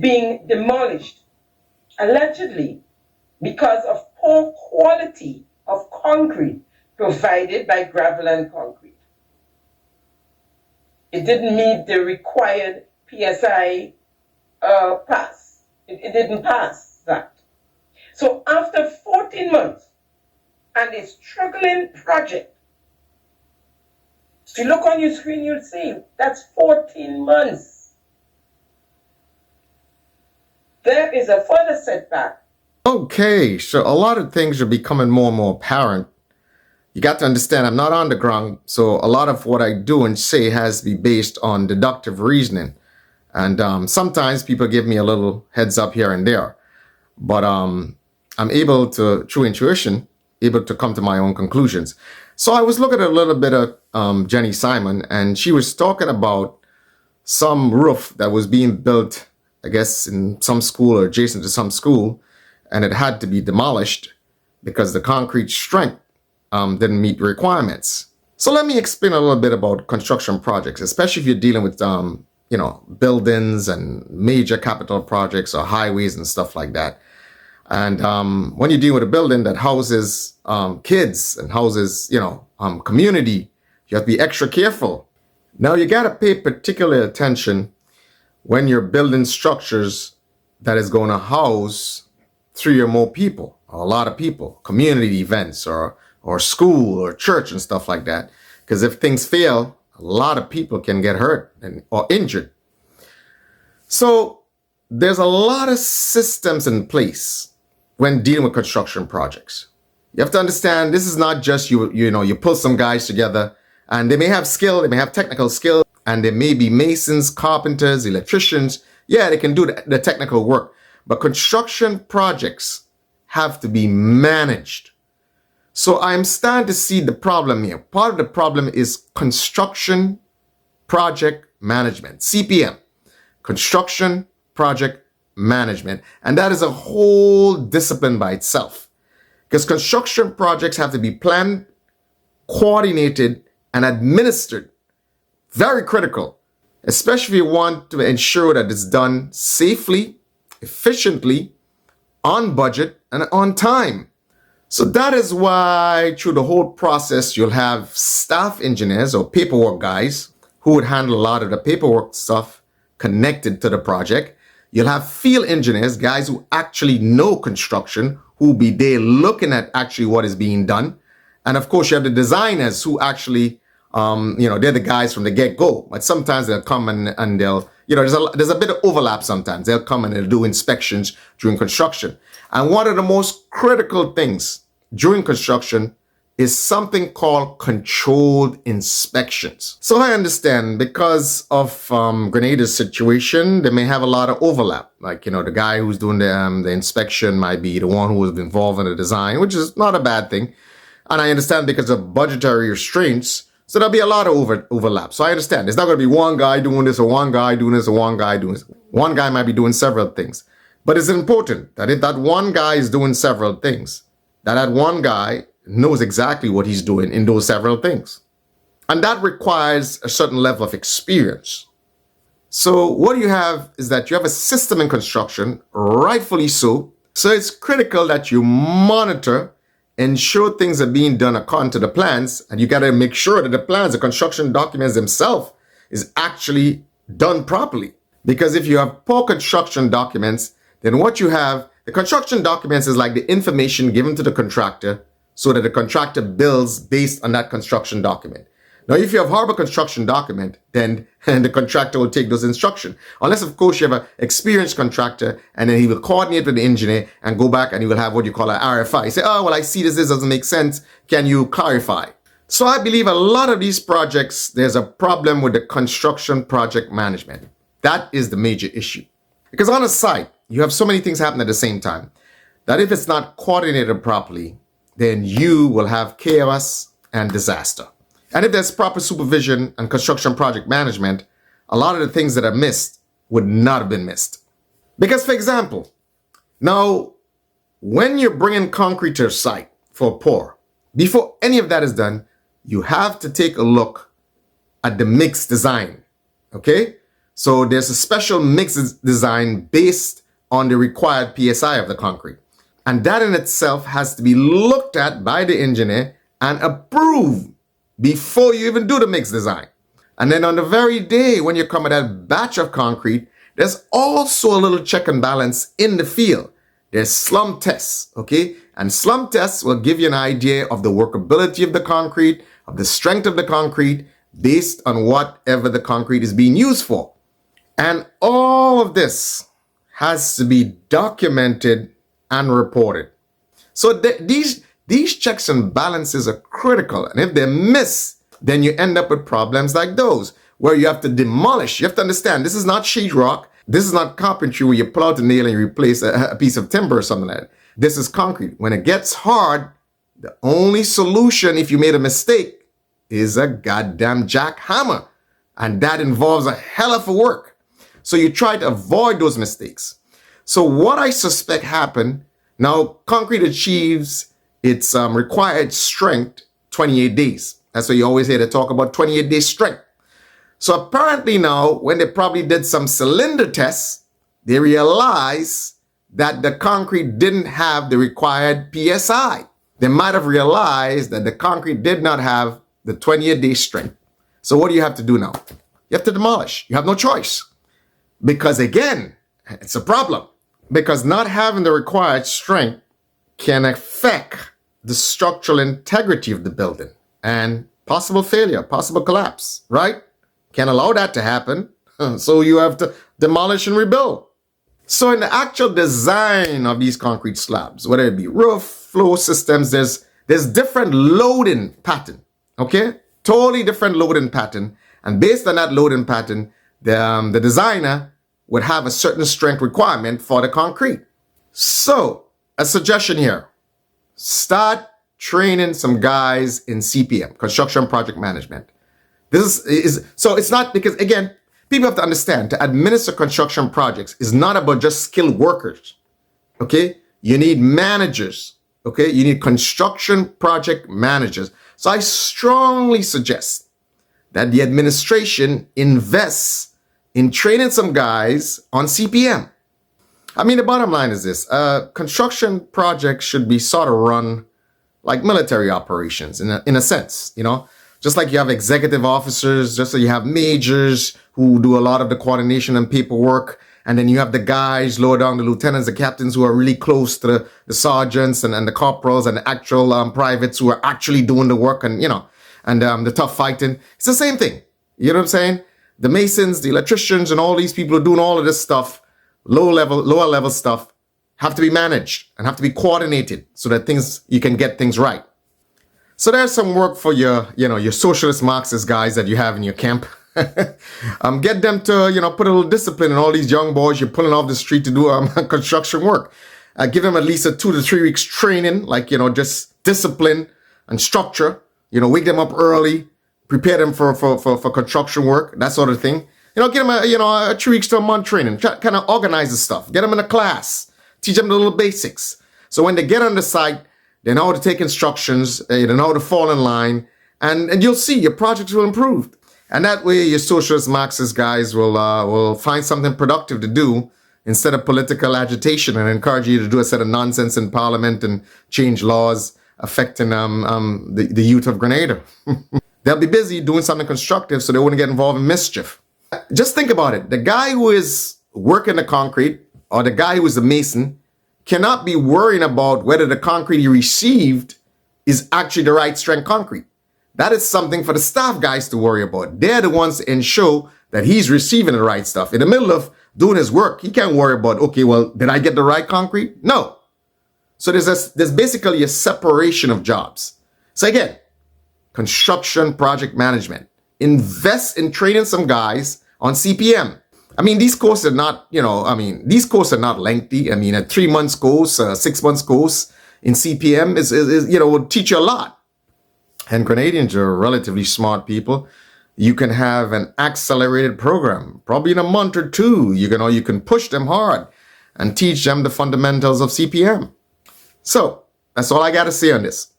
being demolished, allegedly because of poor quality of concrete provided by gravel and concrete. It didn't meet the required PSI pass. It didn't pass that. So after 14 months and a struggling project, if you look on your screen, you'll see that's 14 months. There is a further setback. Okay, so a lot of things are becoming more and more apparent. You got to understand, I'm not on the ground, so a lot of what I do and say has to be based on deductive reasoning. And sometimes people give me a little heads up here and there. But I'm able to, through intuition, able to come to my own conclusions. So I was looking at a little bit of Jenny Simon, and she was talking about some roof that was being built, I guess, in some school or adjacent to some school, and it had to be demolished because the concrete strength didn't meet the requirements. So let me explain a little bit about construction projects, especially if you're dealing with, buildings and major capital projects or highways and stuff like that. And when you're dealing with a building that houses kids and houses, community, you have to be extra careful. Now, you got to pay particular attention when you're building structures that is going to house 3 or more people, or a lot of people, community events or school or church and stuff like that. Because if things fail, a lot of people can get hurt or injured. So there's a lot of systems in place when dealing with construction projects. You have to understand, this is not just you pull some guys together and they may have skill, they may have technical skill, and they may be masons, carpenters, electricians. Yeah, they can do the technical work. But construction projects have to be managed. So I'm starting to see the problem here. Part of the problem is construction project management, CPM, construction project management. And that is a whole discipline by itself, because construction projects have to be planned, coordinated, and administered. Very critical, especially if you want to ensure that it's done safely, efficiently, on budget, and on time. So that is why through the whole process, you'll have staff engineers or paperwork guys who would handle a lot of the paperwork stuff connected to the project. You'll have field engineers, guys who actually know construction, who will be there looking at actually what is being done. And of course, you have the designers who actually, they're the guys from the get-go. But sometimes they'll come and they'll, there's a bit of overlap sometimes. They'll come and they'll do inspections during construction. And one of the most critical things during construction is something called controlled inspections. So I understand because of Grenada's situation, they may have a lot of overlap. Like, the guy who's doing the inspection might be the one who was involved in the design, which is not a bad thing. And I understand because of budgetary restraints, so there'll be a lot of overlap. So I understand. It's not going to be one guy doing this or one guy doing this or one guy doing this. One guy might be doing several things. But it's important that if that one guy is doing several things, that one guy knows exactly what he's doing in those several things. And that requires a certain level of experience. So what you have is that you have a system in construction, rightfully so. So it's critical that you monitor, ensure things are being done according to the plans, and you got to make sure that the plans, the construction documents themselves, is actually done properly. Because if you have poor construction documents, then what you have, the construction documents is like the information given to the contractor so that the contractor builds based on that construction document. Now, if you have horrible construction document, then the contractor will take those instructions. Unless, of course, you have an experienced contractor and then he will coordinate with the engineer and go back and he will have what you call an RFI. You say, oh, well, I see this doesn't make sense. Can you clarify? So I believe a lot of these projects, there's a problem with the construction project management. That is the major issue. Because on a site, you have so many things happen at the same time that if it's not coordinated properly, then you will have chaos and disaster. And if there's proper supervision and construction project management, a lot of the things that are missed would not have been missed. Because, for example, now, when you're bringing concrete to a site for a pour, before any of that is done, you have to take a look at the mix design, okay? So there's a special mix design based on the required PSI of the concrete. And that in itself has to be looked at by the engineer and approved before you even do the mix design. And then on the very day when you come at that batch of concrete, there's also a little check and balance in the field. There's slump tests, okay? And slump tests will give you an idea of the workability of the concrete, of the strength of the concrete, based on whatever the concrete is being used for. And all of this has to be documented and reported. So these checks and balances are critical. And if they're missed, then you end up with problems like those, where you have to demolish. You have to understand, this is not sheetrock. This is not carpentry where you pull out a nail and you replace a piece of timber or something like that. This is concrete. When it gets hard, the only solution, if you made a mistake, is a goddamn jackhammer. And that involves a hell of a work. So you try to avoid those mistakes. So what I suspect happened, now concrete achieves its required strength 28 days. That's why you always hear they talk about 28 day strength. So apparently now, when they probably did some cylinder tests, they realized that the concrete didn't have the required PSI. They might have realized that the concrete did not have the 28 day strength. So what do you have to do now? You have to demolish. You have no choice. Because again, it's a problem. Because not having the required strength can affect the structural integrity of the building and possible failure, possible collapse, right? Can't allow that to happen. So you have to demolish and rebuild. So in the actual design of these concrete slabs, whether it be roof, floor systems, there's different loading pattern, okay? Totally different loading pattern. And based on that loading pattern, the designer would have a certain strength requirement for the concrete. So a suggestion here, start training some guys in CPM, construction project management. This is so it's not, because again, people have to understand, to administer construction projects is not about just skilled workers. Okay? You need managers. Okay? You need construction project managers. So I strongly suggest that the administration invests in training some guys on CPM. I mean, the bottom line is this. Construction projects should be sort of run like military operations in a sense, you know? Just like you have executive officers, just so you have majors who do a lot of the coordination and paperwork. And then you have the guys lower down, the lieutenants, the captains who are really close to the sergeants and the corporals and the actual privates who are actually doing the work and, you know, and the tough fighting. It's the same thing. You know what I'm saying? The masons, the electricians, and all these people who are doing all of this stuff, lower level stuff, have to be managed and have to be coordinated so that you can get things right. So there's some work for your socialist Marxist guys that you have in your camp. Get them to, put a little discipline in all these young boys you're pulling off the street to do construction work. Give them at least a 2 to 3 weeks training, like, just discipline and structure. Wake them up early, prepare them for construction work, that sort of thing. Give them a 3 weeks to a month training, kind of organize the stuff, get them in a class, teach them the little basics. So when they get on the site, they know how to take instructions, they know how to fall in line, and you'll see your projects will improve. And that way your socialist Marxist guys will find something productive to do instead of political agitation and encourage you to do a set of nonsense in parliament and change laws affecting the youth of Grenada. They'll be busy doing something constructive so they wouldn't get involved in mischief. Just think about it. The guy who is working the concrete or the guy who is a mason cannot be worrying about whether the concrete he received is actually the right strength concrete. That is something for the staff guys to worry about. They're the ones to ensure that he's receiving the right stuff. In the middle of doing his work, he can't worry about, okay, well, did I get the right concrete? No. So there's basically a separation of jobs. So again, construction project management. Invest in training some guys on CPM. I mean, these courses are not, these courses are not lengthy. I mean, a 3 months course, a 6 months course in CPM is will teach you a lot. And Grenadians are relatively smart people. You can have an accelerated program, probably in a month or two. You can push them hard and teach them the fundamentals of CPM. So that's all I got to say on this.